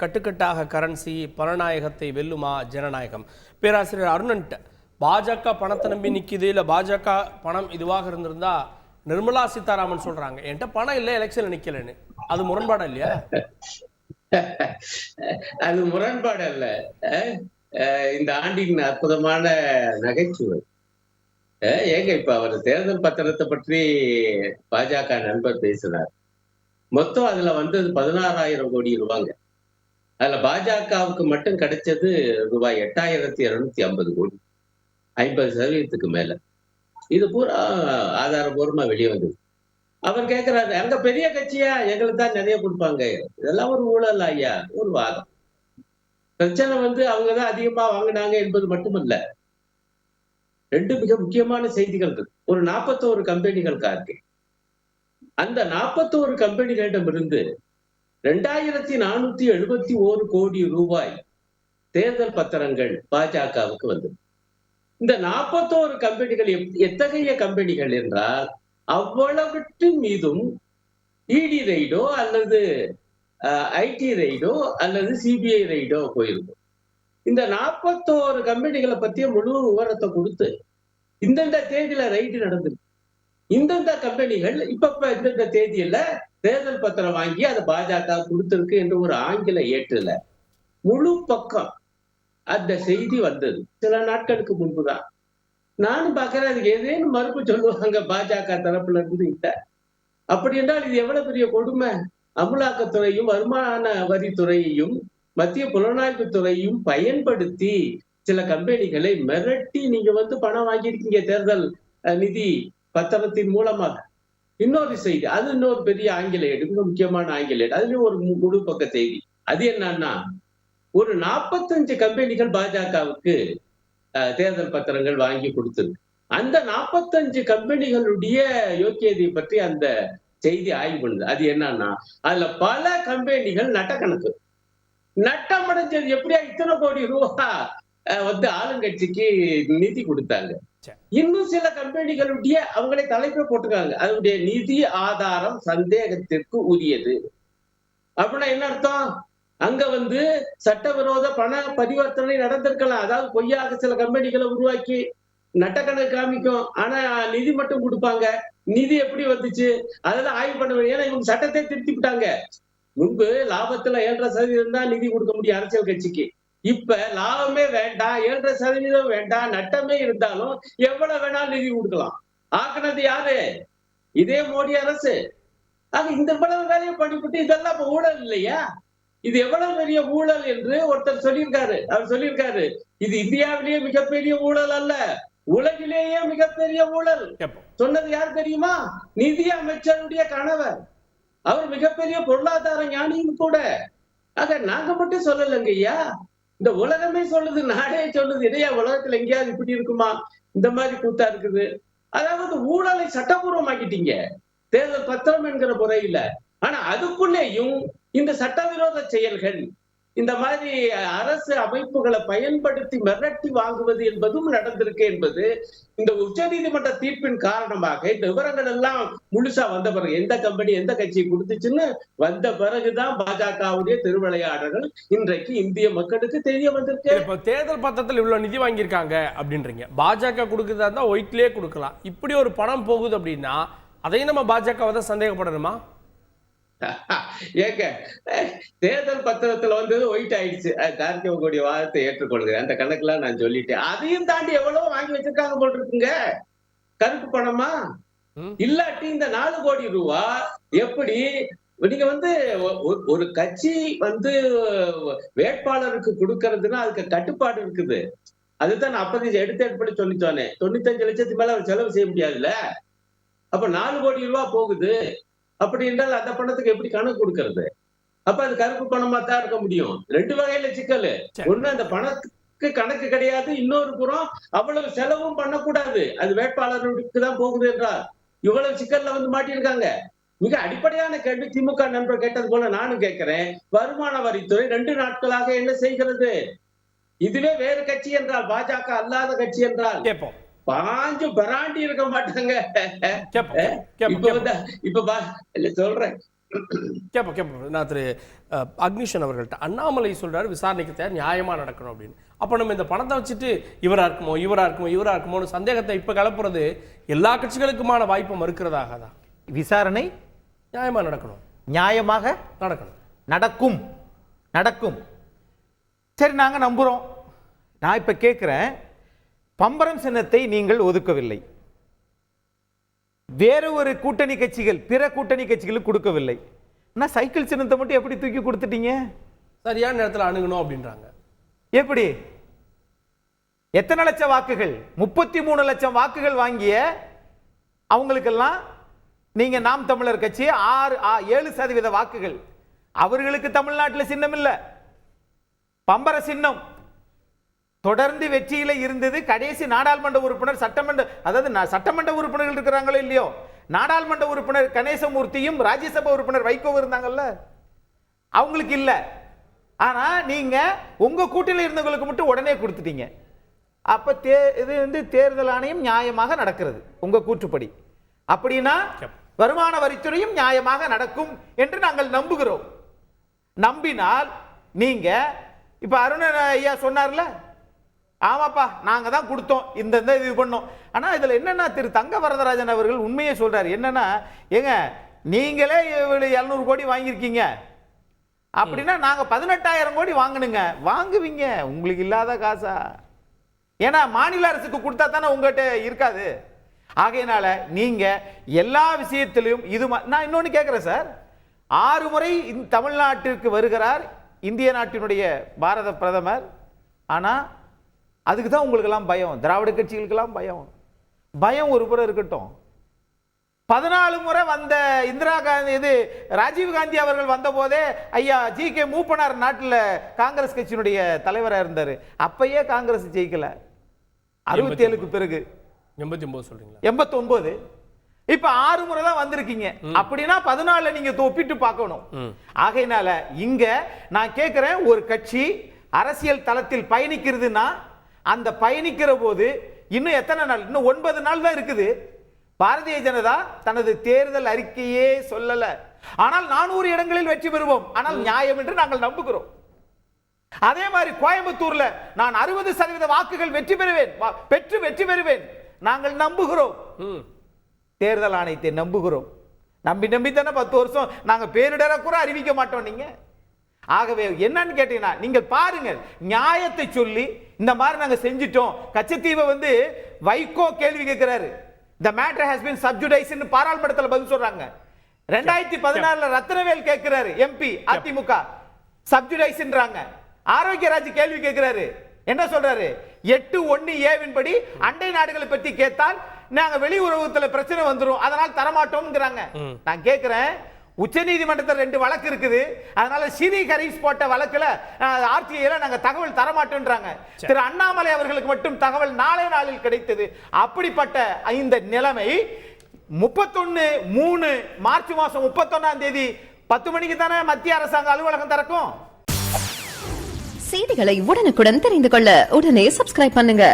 கட்டுக்கட்டாக currency பணநாயகத்தை வெல்லுமா ஜனநாயகம்? பேராசிரியர் அருணன்ட்ட பாஜக பணத்தை நம்பி நிற்கிது, இல்லை பாஜக பணம் இதுவாக இருந்திருந்தா நிர்மலா சீதாராமன் சொல்றாங்க என்கிட்ட பணம் இல்லை எலெக்ஷன்ல நிக்கலன்னு. அது முரண்பாடு இல்லையா? அது முரண்பாடு அல்ல. இந்த ஆண்டின் அற்புதமான நகைச்சுவை. ஏங்க இப்ப அவர் தேர்தல் பத்திரத்தை பற்றி பாஜக நண்பர் பேசினார். மொத்தம் அதுல வந்தது 16,000 கோடி ரூபாங்க. அதுல பாஜகவுக்கு மட்டும் கிடைச்சது ரூபாய் 8,250 கோடி, 50% மேல. இது பூரா ஆதாரபூர்வமா வெளியே வந்தது. அவர் கேட்கிறாரு, அங்க பெரிய கட்சியா, எங்களுக்கு தான் நிறைய கொடுப்பாங்க. இதெல்லாம் ஒரு ஊழல் ஐயா, ஒரு வாதம். பிரச்சனை அவங்கதான் அதிகமா வாங்கினாங்க என்பது மட்டுமல்ல, 2 மிக முக்கியமான செய்திகள் இருக்கு. ஒரு 41 கம்பெனிகள் இருக்கு. அந்த 41 கம்பெனிகளிடமிருந்து 2,471 கோடி ரூபாய் தேர்தல் பத்திரங்கள் பாஜகவுக்கு வந்தது. இந்த 41 கம்பெனிகள் எத்தகைய கம்பெனிகள் என்றால், அவ்வளவற்றின் மீதும் இடி ரைடோ அல்லது ஐடி ரைடோ அல்லது சிபிஐ ரைடோ போயிருக்கும். இந்த 41 கம்பெனிகளை பத்திய முழு விவரத்தை கொடுத்து, இந்தந்த தேதியில ரைடு நடந்திருக்கு, இந்தந்த கம்பெனிகள் இப்ப இந்தந்த தேதியில தேர்தல் பத்திரம் வாங்கி அதை பாஜக கொடுத்திருக்கு என்று ஒரு ஆங்கில ஏற்றுல முழு பக்கம் அந்த செய்தி வந்தது. சில நாட்களுக்கு முன்புதான். நானும் பார்க்கிறேன், அதுக்கு ஏதேனும் மறுப்பு சொல்லுவாங்க பாஜக தரப்புல இருந்து. இல்ல, அப்படி என்றால் இது எவ்வளவு பெரிய கொடுமை. அமலாக்கத்துறையும் வருமான வரித்துறையையும் மத்திய புலனாய்வு துறையும் பயன்படுத்தி சில கம்பெனிகளை மிரட்டி நீங்க பணம் வாங்கியிருக்கீங்க தேர்தல் நிதி பத்திரத்தின் மூலமாக. இன்னொரு செய்தி, அது இன்னொரு பெரிய ஆங்கில ஏடு, மிக முக்கியமான ஆங்கில ஏடு, அதுலயும் ஒரு முழு பக்க செய்தி. அது என்னன்னா, ஒரு 45 கம்பெனிகள் பாஜகவுக்கு தேர்தல் பத்திரங்கள் வாங்கி கொடுத்திருக்கு. அந்த 45 கம்பெனிகளுடைய யோக்கியதை பற்றி அந்த செய்தி ஆய்வு பண்ணுது. அது என்னன்னா, அதுல பல கம்பெனிகள் நட்டக்கணக்கு. நட்டம் அடைஞ்சது எப்படியா இத்தனை கோடி ரூபாய் ஆளுங்கட்சிக்கு நிதி கொடுத்தாங்க. இன்னும் சில கம்பெனிகளுடைய அவங்களே தலைப்பை போட்டுக்காங்க, அதனுடைய நிதி ஆதாரம் சந்தேகத்திற்கு உரியது. அப்படின்னா என்ன அர்த்தம்? அங்க சட்டவிரோத பண பரிவர்த்தனை நடந்திருக்கலாம். அதாவது பொய்யாக சில கம்பெனிகளை உருவாக்கி நட்டக்கணக்கு காமிக்கும், ஆனா நிதி மட்டும் கொடுப்பாங்க. நிதி எப்படி வந்துச்சு அதெல்லாம் ஆய்வு பண்ண வேண்டிய. ஏன்னா இவங்க சட்டத்தை திருத்தி விட்டாங்க. முன்பு லாபத்துல 7.5% தான் நிதி கொடுக்க முடியும் அரசியல் கட்சிக்கு. இப்ப லாபமே வேண்டாம், 7.5% வேண்டாம், நட்டமே இருந்தாலும் எவ்வளவு வேணாலும் நிதி கொடுக்கலாம். ஆக்குனது யாரு? இதே மோடி அரசு. ஆக இந்த இவ்வளவு வேலையை பண்ணிவிட்டு இதெல்லாம் இப்ப ஊழல் இல்லையா? இது எவ்வளவு பெரிய ஊழல் என்று ஒருத்தர் சொல்லியிருக்காரு. அவர் சொல்லியிருக்காரு, இது இந்தியாவிலேயே மிகப்பெரிய ஊழல் அல்ல, உலகிலேயே மிகப்பெரிய ஊழல். சொன்னது யார் தெரியுமா? நிதி அமைச்சருடைய கணவர். அவர் மிகப்பெரிய பொருளாதார ஞானியும் கூட. ஆக நாங்க மட்டும் சொல்லலங்க ஐயா, இந்த உலகமே சொல்லுது, நாடே சொல்லுது. இடையா உலகத்துல எங்கேயாவது இப்படி இருக்குமா? இந்த மாதிரி கூத்தா இருக்குது. அதாவது ஊழலை சட்டபூர்வமாக்கிட்டீங்க தேர்தல் பத்திரம் என்கிற முறையில. ஆனா அதுக்குள்ளேயும் இந்த சட்டவிரோத செயல்கள், இந்த மாதிரி அரசு அமைப்புகளை பயன்படுத்தி மிரட்டி வாங்குவது என்பதும் நடந்திருக்கு என்பது இந்த உச்ச நீதிமன்ற தீர்ப்பின் காரணமாக இந்த விவரங்கள் எல்லாம் முழுசா வந்த பிறகு, எந்த கம்பெனி எந்த கட்சியை கொடுத்துச்சுன்னு வந்த பிறகுதான் பாஜகவுடைய திருவிளையாடல்கள் இன்றைக்கு இந்திய மக்களுக்கு தெரிய வந்திருக்கு. இப்ப தேர்தல் பத்திரத்தில் இவ்வளவு நிதி வாங்கியிருக்காங்க அப்படின்றீங்க. பாஜக கொடுக்குறதா இருந்தா ஒயிட்லயே கொடுக்கலாம். இப்படி ஒரு பணம் போகுது அப்படின்னா அதையும் நம்ம பாஜகவை தான் சந்தேகப்படணுமா? ஏங்க, தேர்தல் பத்திரத்துல வந்தது ஒயிட் ஆயிடுச்சு. கார்த்திகேயனுடைய வாதத்தை ஏற்றுக்கொள்கிறேன். அந்த கணக்கெல்லாம் நான் சொல்லிட்டேன். அதையும் தாண்டி எவ்வளவு வாங்கி வச்சிருக்காங்க போல் இருக்குங்க. கருப்பு பணமா? இல்லாட்டி இந்த 4 கோடி ரூபாய் எப்படி நீங்க ஒரு கட்சி வேட்பாளருக்கு கொடுக்கறதுன்னா அதுக்கு கட்டுப்பாடு இருக்குது. அதுதான் நான் அப்போதைக்கு எடுத்து சொல்லி சொன்னேன். 95 லட்சத்துக்கு மேல அவர் செலவு செய்ய முடியாதுல்ல. அப்ப 4 கோடி ரூபாய் போகுது. அப்படி என்றால் அந்த பணத்துக்கு எப்படி கணக்கு கொடுக்கறது? அப்ப அது கருப்பு பணமா தான் இருக்க முடியும். 2 வகையில சிக்கல். ஒண்ணு, அந்த பணத்துக்கு கணக்கு கிடையாது. இன்னொரு புறம் அவ்வளவு செலவும் பண்ணக்கூடாது, அது வேட்பாளருக்கு தான் போகுது என்றால். இவ்வளவு சிக்கல்ல மாட்டியிருக்காங்க. மிக அடிப்படையான கேள்வி திமுக நண்பர் கேட்டது போல நானும் கேட்கிறேன். வருமான வரித்துறை 2 நாட்களாக என்ன செய்கிறது? இதுவே வேறு கட்சி என்றால், பாஜக அல்லாத கட்சி என்றால் பாஞ்சு பராண்டி இருக்க மாட்டாங்க. சொல்றேன், கேட்போம் நான் திரு அக்னிஷன் அவர்கள்ட்ட. அண்ணாமலை சொல்றாரு விசாரணைக்கு தயார், நியாயமா நடக்கணும் அப்படின்னு. அப்ப நம்ம இந்த பணத்தை வச்சுட்டு இவரா இருக்குமோன்னு சந்தேகத்தை இப்ப கலப்புறது எல்லா கட்சிகளுக்குமான வாய்ப்பு மறுக்கிறதாகதான். விசாரணை நியாயமா நடக்கணும், நியாயமாக நடக்கணும், நடக்கும். சரி, நாங்க நம்புறோம். நான் இப்ப கேட்கிறேன், பம்பரம் சின்னத்தை நீங்கள் ஒதுக்கவில்லை, வேற ஒரு கூட்டணி கட்சிகள் பிற கூட்டணி கட்சிகளுக்கு கொடுக்கவில்லை. ஆனால் சைக்கிள் சின்னத்தை மட்டும் எப்படி தூக்கி கொடுத்துட்டீங்க? சரியான நேரத்தில் அணுகணும் அப்படின்றாங்க. எப்படி? எத்தனை லட்சம் வாக்குகள்? 33 லட்சம் வாக்குகள் வாங்கிய அவங்களுக்கெல்லாம் நீங்க நாம் தமிழர் கட்சி 7% வாக்குகள். அவர்களுக்கு தமிழ்நாட்டில் சின்னம் இல்லை, பம்பர சின்னம். தொடர்ந்து வெற்றியில இருந்தது கடைசி நாடாளுமன்ற உறுப்பினர், சட்டமன்ற உறுப்பினர்கள் இருக்கிறாங்களோ இல்லையோ, நாடாளுமன்ற உறுப்பினர் கணேசமூர்த்தியும் ராஜ்யசபா உறுப்பினர் வைகோ இருந்தாங்கல்ல, அவங்களுக்கு இல்ல. ஆனா நீங்க உங்க கூட்டணியில் இருந்தவங்களுக்கு மட்டும் உடனே கொடுத்துட்டீங்க. அப்ப இது தேர்தல் ஆணையம் நியாயமாக நடக்கிறது உங்க கூற்றுப்படி. அப்படின்னா வருமான வரித்துறையும் நியாயமாக நடக்கும் என்று நாங்கள் நம்புகிறோம். நம்பினால் நீங்க இப்ப அருணன் ஐயா சொன்னார்ல, ஆமாப்பா நாங்க தான் கொடுத்தோம், இந்த இது பண்ணோம். ஆனா இதுல என்னன்னா திரு தங்க வரதராஜன் அவர்கள் உண்மையை சொல்றாரு. என்னன்னா, ஏங்க நீங்களே 700 கோடி வாங்கியிருக்கீங்க அப்படின்னா நாங்க 18,000 கோடி வாங்கணுங்க. வாங்குவீங்க, உங்களுக்கு இல்லாத காசா? ஏன்னா மாநில அரசுக்கு கொடுத்தா தானே உங்ககிட்ட இருக்காது. ஆகையினால நீங்க எல்லா விஷயத்திலும் நான் இன்னொன்னு கேட்கிறேன் சார், 6 முறை தமிழ்நாட்டிற்கு வருகிறார் இந்திய நாட்டினுடைய பாரத பிரதமர். ஆனா அதுக்கு தான் உங்களுக்கு எல்லாம் பயம், திராவிட கட்சிகளுக்கெல்லாம் பயம் ஒரு புறம் இருக்கட்டும். 14 முறை வந்த இந்திரா காந்தி ராஜீவ் காந்தி அவர்கள் வந்த போதே ஐயா ஜி.கே. மூப்பனார் நாட்டில் காங்கிரஸ் கட்சியினுடைய தலைவராக இருந்தார். அப்பயே காங்கிரஸ் ஜெயிக்கல. 67க்கு பிறகு 89 சொல்றீங்களா? 89. இப்ப 6 முறை தான் வந்திருக்கீங்க. அப்படின்னா 14 நீங்க ஒப்பிட்டு பார்க்கணும். ஆகையினால இங்க நான் கேட்கிறேன், ஒரு கட்சி அரசியல் தளத்தில் பயணிக்கிறதுனா அந்த பயணிக்கிற போது இன்னும் எத்தனை நாள்? இன்னும் 9 நாள் தான் இருக்குது. பாரதிய ஜனதா தனது தேர்தல் அறிக்கையே சொல்லல. ஆனால் 400 இடங்களில் வெற்றி பெறுவோம், ஆனால் நியாயம் என்று நாங்கள் நம்புகிறோம். அதே மாதிரி கோயம்புத்தூர்ல நான் 60% வாக்குகள் வெற்றி பெறுவேன் நாங்கள் நம்புகிறோம். தேர்தல் ஆணையத்தை நம்புகிறோம். நம்பி தானே 10 வருஷம் நாங்க பேரிடர கூட அறிவிக்க மாட்டோம். நீங்க ஆகவே என்னன்னு கேட்டீங்கன்னா, நீங்கள் பாருங்க, நியாயத்தை சொல்லி இந்த மாதிரி நாங்க செஞ்சிட்டோம். கச்சத்தீவை வைகோ கேள்வி கேட்கிறாரு, the matter has been subjudiced ன்னு பாராளுமன்றத்தில் பதில் சொல்றாங்க. 2014 ரத்னவேல் கேட்கிறாரு, எம்பி அதிமுக, சப்ஜுடைஸ்ன்றாங்க. ஆரோக்கியராஜ் கேள்வி கேட்கிறாரு, என்ன சொல்றாரு? 8(1)A படி அண்டை நாடுகளை பற்றி கேட்டால் நாங்க வெளியுறவுத்துல பிரச்சனை வந்துரும், அதனால் தரமாட்டோம்ங்கறாங்க. நான் கேட்கிறேன், உச்ச நீதிமன்றத்தில் 2 வழக்கு இருக்குது, அதனால சிறி ஹரிஸ் போட்ட வழக்குல ஆர்டிஐல நாங்க தகவல் தரமாட்டோம்ன்றாங்க. திரு அண்ணாமலை அவர்களுக்கு மட்டும் தகவல் நாளே நாளில் கிடைத்தது. அப்படிப்பட்ட இந்த நிலைமை 31/3 மார்ச் மாசம் 31ஆம் தேதி 10 மணிக்கு தானே மத்திய அரசாங்க அலுவலகம் திறக்கும். செய்திகளை உடனுக்குடன் தெரிந்து கொள்ள உடனே சப்ஸ்கிரைப் பண்ணுங்க.